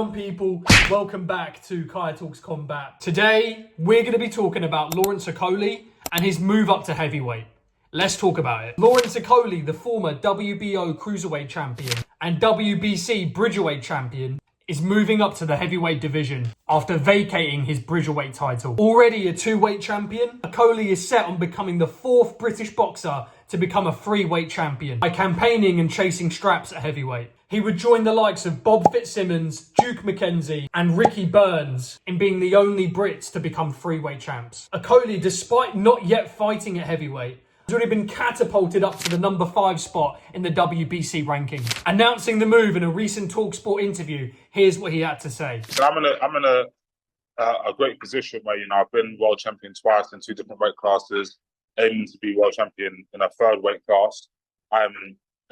on, people? Welcome back to Kai Talks Combat. Today, we're going to be talking about Lawrence Okolie and his move up to heavyweight. Let's talk about it. Lawrence Okolie, the former WBO Cruiserweight Champion and WBC Bridgerweight Champion, is moving up to the heavyweight division after vacating his Bridgerweight title. Already a two-weight champion, Okolie is set on becoming the fourth British boxer to become a three-weight champion by campaigning and chasing straps at heavyweight. He would join the likes of Bob Fitzsimmons, Duke McKenzie and Ricky Burns in being the only Brits to become three-weight champs. Okolie, despite not yet fighting at heavyweight, has already been catapulted up to the number 5 spot in the WBC ranking. Announcing the move in a recent TalkSport interview, here's what he had to say. So I'm in a great position where, I've been world champion twice in 2 different weight classes, aiming to be world champion in a 3rd weight class. I'm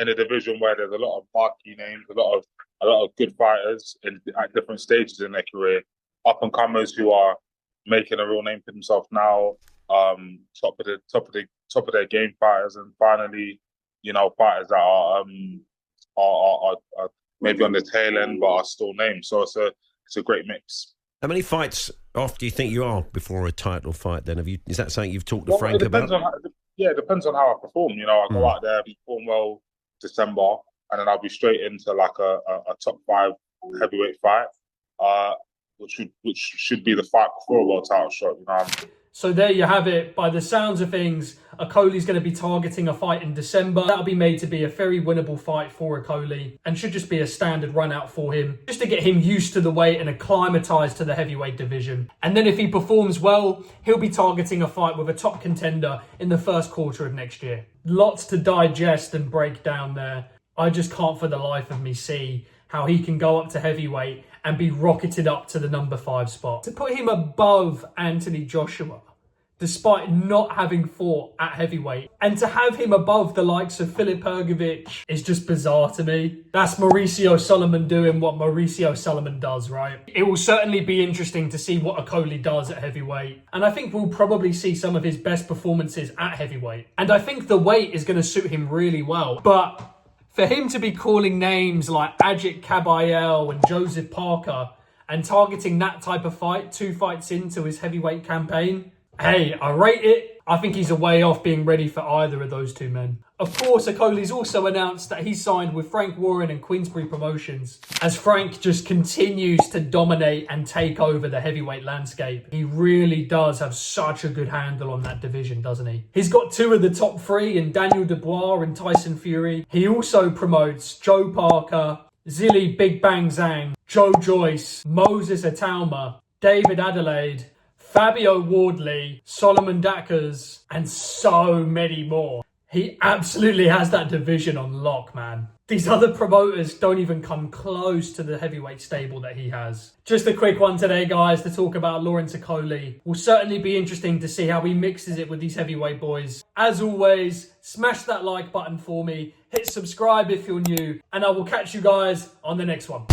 in a division where there's a lot of marquee names, a lot of good fighters at different stages in their career, up and comers who are making a real name for themselves now, top of their game fighters, and finally, fighters that are maybe on the tail end but are still named. So it's a great mix. How many fights off do you think you are before a title fight? Then is that something you've talked to Frank about? It depends on how I perform. I go out there, perform well December, and then I'll be straight into like a top 5 heavyweight fight, which should be the fight before a world title shot. So there you have it. By the sounds of things, Okolie's going to be targeting a fight in December. That'll be made to be a very winnable fight for Okolie and should just be a standard run out for him, just to get him used to the weight and acclimatized to the heavyweight division. And then if he performs well, he'll be targeting a fight with a top contender in the first quarter of next year. Lots to digest and break down there. I just can't for the life of me see how he can go up to heavyweight and be rocketed up to the number 5 spot. To put him above Anthony Joshua, despite not having fought at heavyweight, and to have him above the likes of Filip Hrgovic is just bizarre to me. That's Mauricio Solomon doing what Mauricio Solomon does, right? It will certainly be interesting to see what Okolie does at heavyweight, and I think we'll probably see some of his best performances at heavyweight. And I think the weight is going to suit him really well, but for him to be calling names like Ajit Kabayel and Joseph Parker and targeting that type of fight 2 fights into his heavyweight campaign, hey, I rate it. I think he's a way off being ready for either of those 2 men. Of course, Okolie's also announced that he signed with Frank Warren and Queensberry Promotions, as Frank just continues to dominate and take over the heavyweight landscape. He really does have such a good handle on that division, doesn't he? He's got 2 of the top 3 in Daniel Dubois and Tyson Fury. He also promotes Joe Parker, Zilly Big Bang Zhang, Joe Joyce, Moses Atauma, David Adelaide, Fabio Wardley, Solomon Dakars, and so many more. He absolutely has that division on lock, man. These other promoters don't even come close to the heavyweight stable that he has. Just a quick one today, guys, to talk about Lawrence Okolie. Will certainly be interesting to see how he mixes it with these heavyweight boys. As always, smash that like button for me, hit subscribe if you're new, and I will catch you guys on the next one.